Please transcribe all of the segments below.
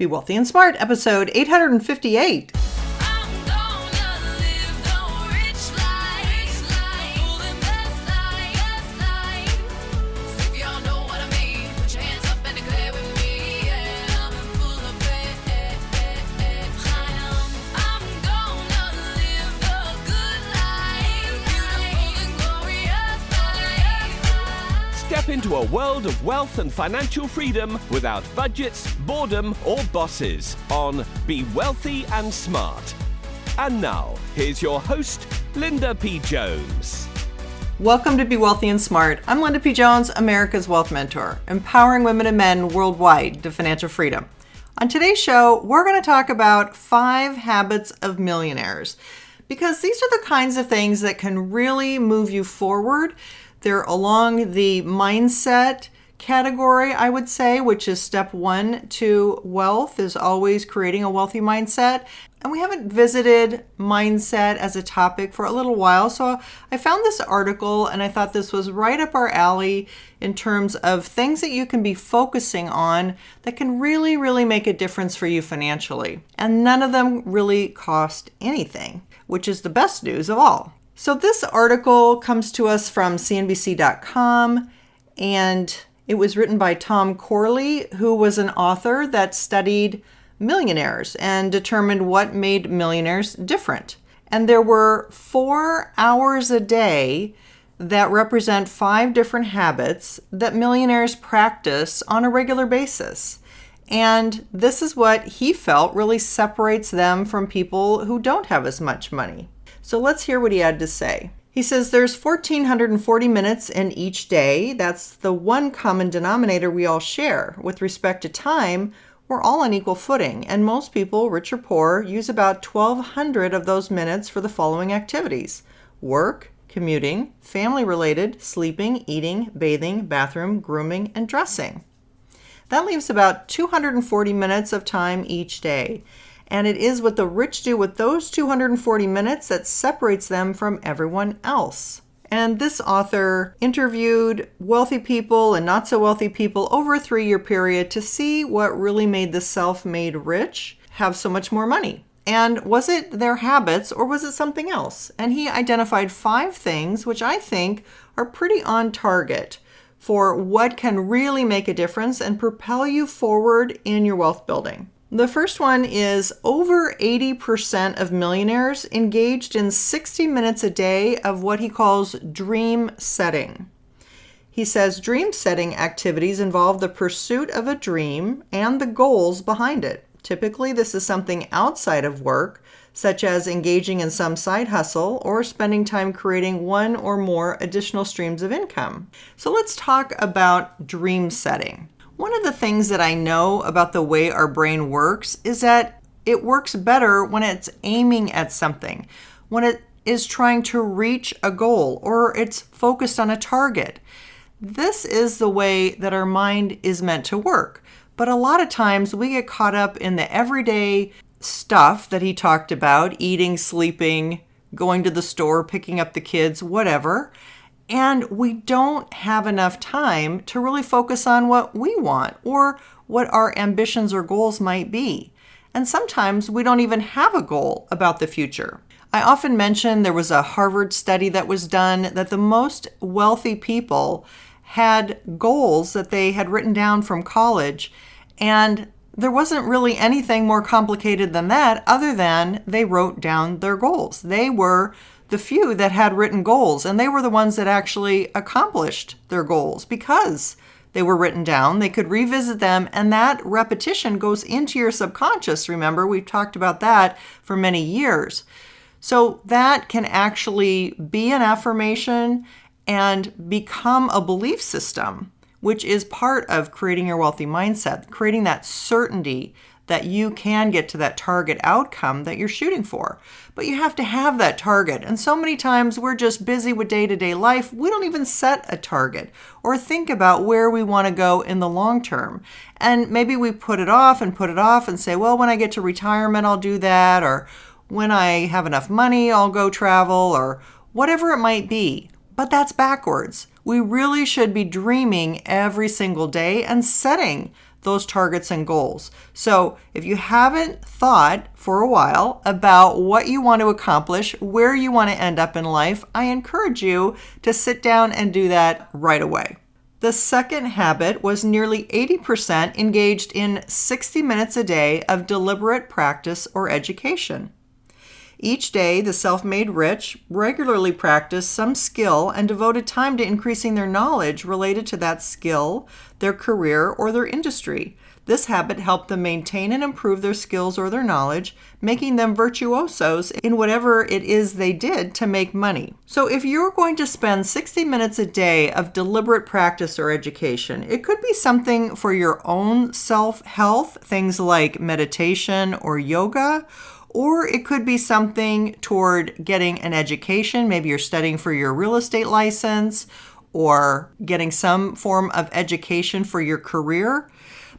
Be Wealthy and Smart, episode 858. Step into a world of wealth and financial freedom without budgets, boredom, or bosses on Be Wealthy and Smart. And now, here's your host, Linda P. Jones. Welcome to Be Wealthy and Smart. I'm Linda P. Jones, America's Wealth Mentor, empowering women and men worldwide to financial freedom. On today's show, we're going to talk about 5 habits of millionaires, because these are the kinds of things that can really move you forward. They're along the mindset category, I would say, which is step 1 to wealth, is always creating a wealthy mindset. And we haven't visited mindset as a topic for a little while. So I found this article and I thought this was right up our alley in terms of things that you can be focusing on that can really, really make a difference for you financially. And none of them really cost anything, which is the best news of all. So this article comes to us from CNBC.com, and it was written by Tom Corley, who was an author that studied millionaires and determined what made millionaires different. And there were 4 hours a day that represent 5 different habits that millionaires practice on a regular basis. And this is what he felt really separates them from people who don't have as much money. So let's hear what he had to say. He says there's 1,440 minutes in each day. That's the one common denominator we all share. With respect to time, we're all on equal footing, and most people, rich or poor, use about 1,200 of those minutes for the following activities: work, commuting, family-related, sleeping, eating, bathing, bathroom, grooming, and dressing. That leaves about 240 minutes of time each day. And it is what the rich do with those 240 minutes that separates them from everyone else. And this author interviewed wealthy people and not so wealthy people over a 3-year period to see what really made the self-made rich have so much more money. And was it their habits or was it something else? And he identified 5 things which I think are pretty on target for what can really make a difference and propel you forward in your wealth building. The first one is over 80% of millionaires engaged in 60 minutes a day of what he calls dream setting. He says dream setting activities involve the pursuit of a dream and the goals behind it. Typically, this is something outside of work, such as engaging in some side hustle or spending time creating one or more additional streams of income. So let's talk about dream setting. One of the things that I know about the way our brain works is that it works better when it's aiming at something, when it is trying to reach a goal or it's focused on a target. This is the way that our mind is meant to work. But a lot of times we get caught up in the everyday stuff that he talked about, eating, sleeping, going to the store, picking up the kids, whatever. And we don't have enough time to really focus on what we want or what our ambitions or goals might be. And sometimes we don't even have a goal about the future. I often mention there was a Harvard study that was done that the most wealthy people had goals that they had written down from college, and there wasn't really anything more complicated than that other than they wrote down their goals. They were the few that had written goals, and they were the ones that actually accomplished their goals because they were written down. They could revisit them, and that repetition goes into your subconscious. Remember, we've talked about that for many years. So that can actually be an affirmation and become a belief system, which is part of creating your wealthy mindset, creating that certainty that you can get to that target outcome that you're shooting for. But you have to have that target. And so many times we're just busy with day-to-day life. We don't even set a target or think about where we want to go in the long term. And maybe we put it off and say, well, when I get to retirement, I'll do that. Or when I have enough money, I'll go travel, or whatever it might be. But that's backwards. We really should be dreaming every single day and setting those targets and goals. So if you haven't thought for a while about what you want to accomplish, where you want to end up in life, I encourage you to sit down and do that right away. The second habit was nearly 80% engaged in 60 minutes a day of deliberate practice or education. Each day, the self-made rich regularly practiced some skill and devoted time to increasing their knowledge related to that skill, their career, or their industry. This habit helped them maintain and improve their skills or their knowledge, making them virtuosos in whatever it is they did to make money. So if you're going to spend 60 minutes a day of deliberate practice or education, it could be something for your own self-health, things like meditation or yoga, or it could be something toward getting an education. Maybe you're studying for your real estate license or getting some form of education for your career.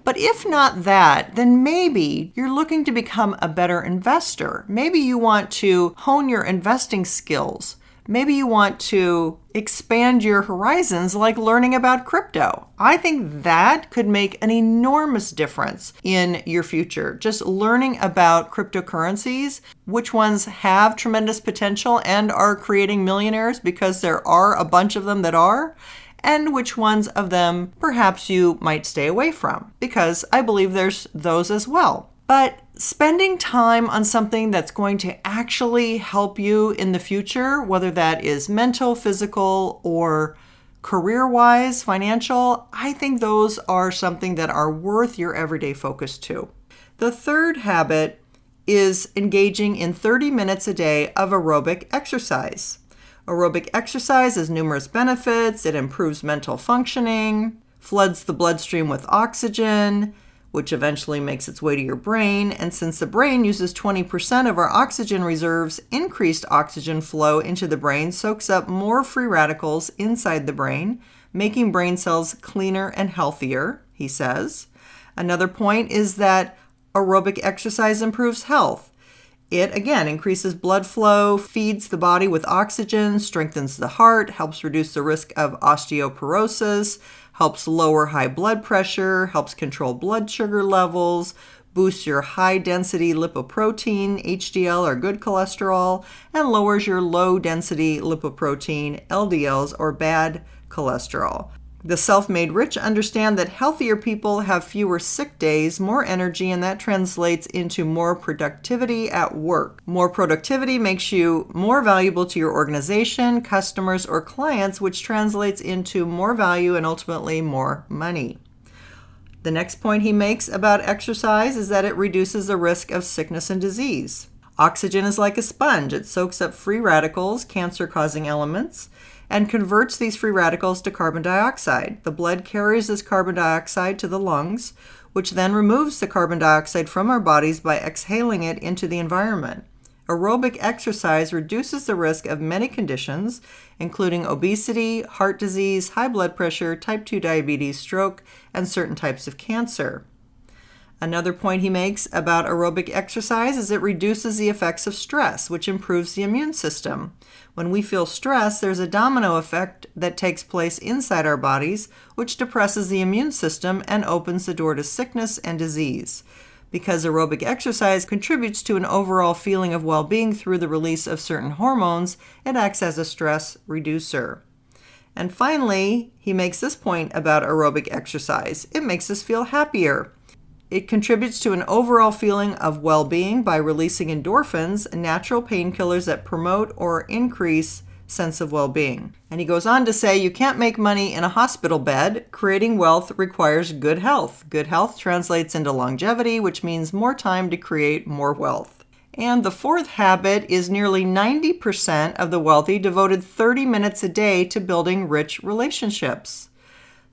But if not that, then maybe you're looking to become a better investor. Maybe you want to hone your investing skills. Maybe you want to expand your horizons, like learning about crypto. I think that could make an enormous difference in your future. Just learning about cryptocurrencies, which ones have tremendous potential and are creating millionaires, because there are a bunch of them that are, and which ones of them perhaps you might stay away from, because I believe there's those as well. But spending time on something that's going to actually help you in the future, whether that is mental, physical, or career-wise, financial, I think those are something that are worth your everyday focus too. The third habit is engaging in 30 minutes a day of aerobic exercise. Aerobic exercise has numerous benefits. It improves mental functioning, floods the bloodstream with oxygen, which eventually makes its way to your brain. And since the brain uses 20% of our oxygen reserves, increased oxygen flow into the brain soaks up more free radicals inside the brain, making brain cells cleaner and healthier, he says. Another point is that aerobic exercise improves health. It, again, increases blood flow, feeds the body with oxygen, strengthens the heart, helps reduce the risk of osteoporosis, helps lower high blood pressure, helps control blood sugar levels, boosts your high-density lipoprotein, HDL or good cholesterol, and lowers your low-density lipoprotein, LDLs or bad cholesterol. The self-made rich understand that healthier people have fewer sick days, more energy, and that translates into more productivity at work. More productivity makes you more valuable to your organization, customers, or clients, which translates into more value and ultimately more money. The next point he makes about exercise is that it reduces the risk of sickness and disease. Oxygen is like a sponge. It soaks up free radicals, cancer-causing elements, and converts these free radicals to carbon dioxide. The blood carries this carbon dioxide to the lungs, which then removes the carbon dioxide from our bodies by exhaling it into the environment. Aerobic exercise reduces the risk of many conditions, including obesity, heart disease, high blood pressure, type 2 diabetes, stroke, and certain types of cancer. Another point he makes about aerobic exercise is it reduces the effects of stress, which improves the immune system. When we feel stress, there's a domino effect that takes place inside our bodies, which depresses the immune system and opens the door to sickness and disease. Because aerobic exercise contributes to an overall feeling of well-being through the release of certain hormones, it acts as a stress reducer. And finally, he makes this point about aerobic exercise. It makes us feel happier. It contributes to an overall feeling of well-being by releasing endorphins, natural painkillers that promote or increase sense of well-being. And he goes on to say, you can't make money in a hospital bed. Creating wealth requires good health. Good health translates into longevity, which means more time to create more wealth. And the fourth habit is nearly 90% of the wealthy devoted 30 minutes a day to building rich relationships.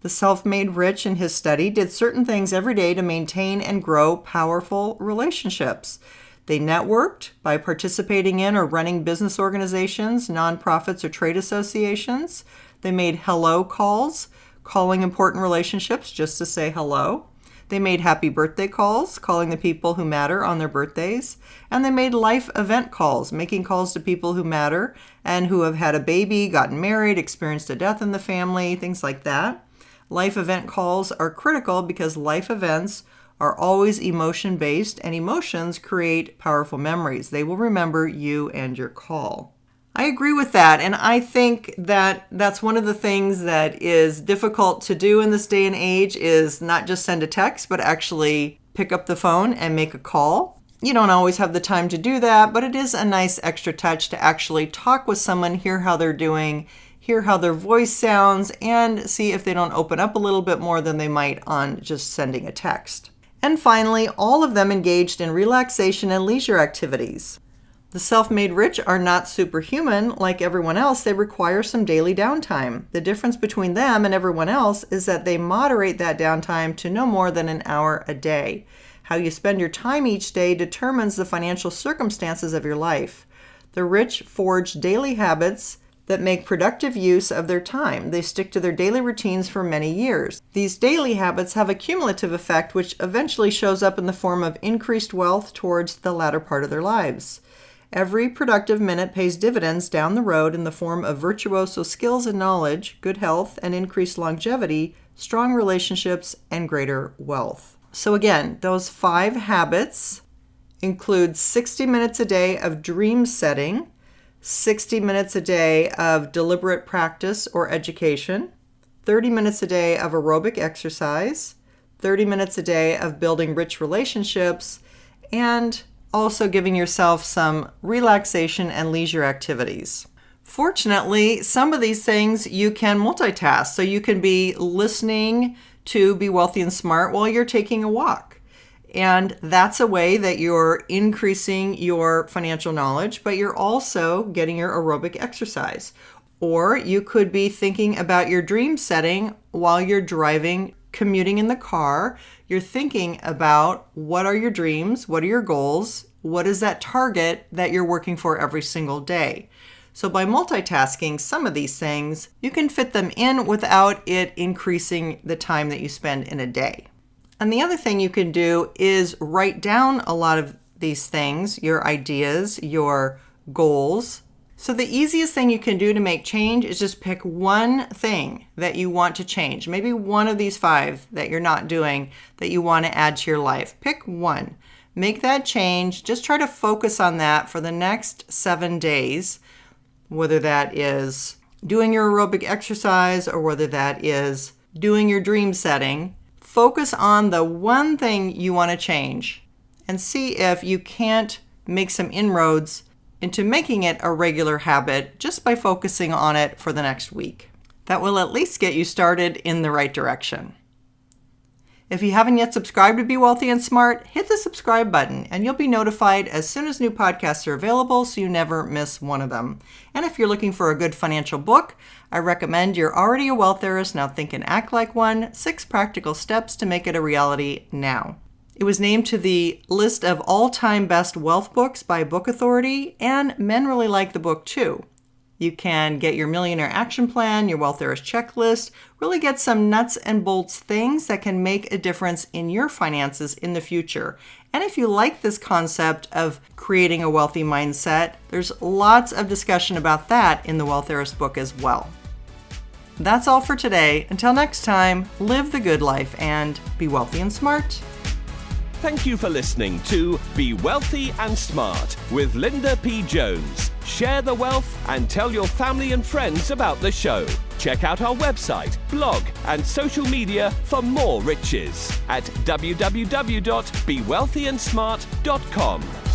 The self-made rich in his study did certain things every day to maintain and grow powerful relationships. They networked by participating in or running business organizations, nonprofits, or trade associations. They made hello calls, calling important relationships just to say hello. They made happy birthday calls, calling the people who matter on their birthdays. And they made life event calls, making calls to people who matter and who have had a baby, gotten married, experienced a death in the family, things like that. Life event calls are critical because life events are always emotion-based, and emotions create powerful memories. They will remember you and your call. I agree with that, and I think that that's one of the things that is difficult to do in this day and age is not just send a text, but actually pick up the phone and make a call. You don't always have the time to do that, but it is a nice extra touch to actually talk with someone, hear how they're doing, hear how their voice sounds, and see if they don't open up a little bit more than they might on just sending a text. And finally, all of them engaged in relaxation and leisure activities. The self-made rich are not superhuman like everyone else. They require some daily downtime. The difference between them and everyone else is that they moderate that downtime to no more than an hour a day. How you spend your time each day determines the financial circumstances of your life. The rich forge daily habits that make productive use of their time. They stick to their daily routines for many years. These daily habits have a cumulative effect which eventually shows up in the form of increased wealth towards the latter part of their lives. Every productive minute pays dividends down the road in the form of virtuoso skills and knowledge, good health and increased longevity, strong relationships, and greater wealth. So again, those 5 habits include 60 minutes a day of dream setting, 60 minutes a day of deliberate practice or education, 30 minutes a day of aerobic exercise, 30 minutes a day of building rich relationships, and also giving yourself some relaxation and leisure activities. Fortunately, some of these things you can multitask. So you can be listening to Be Wealthy and Smart while you're taking a walk. And that's a way that you're increasing your financial knowledge, but you're also getting your aerobic exercise. Or you could be thinking about your dream setting while you're driving, commuting in the car. You're thinking about what are your dreams, what are your goals, what is that target that you're working for every single day. So by multitasking some of these things, you can fit them in without it increasing the time that you spend in a day. And the other thing you can do is write down a lot of these things, your ideas, your goals. So the easiest thing you can do to make change is just pick one thing that you want to change. Maybe one of these 5 that you're not doing that you want to add to your life. Pick one. Make that change. Just try to focus on that for the next 7 days, whether that is doing your aerobic exercise or whether that is doing your dream setting. Focus on the one thing you want to change and see if you can't make some inroads into making it a regular habit just by focusing on it for the next week. That will at least get you started in the right direction. If you haven't yet subscribed to Be Wealthy and Smart, hit the subscribe button and you'll be notified as soon as new podcasts are available so you never miss one of them. And if you're looking for a good financial book, I recommend You're Already a Wealth Heiress, Now Think and Act Like One, 6 Practical Steps to Make It a Reality Now. It was named to the list of all-time best wealth books by Book Authority, and men really like the book too. You can get your Millionaire Action Plan, your Wealth Heiress Checklist, really get some nuts and bolts things that can make a difference in your finances in the future. And if you like this concept of creating a wealthy mindset, there's lots of discussion about that in the Wealth Heiress book as well. That's all for today. Until next time, live the good life and be wealthy and smart. Thank you for listening to Be Wealthy and Smart with Linda P. Jones. Share the wealth and tell your family and friends about the show. Check out our website, blog, and social media for more riches at www.bewealthyandsmart.com.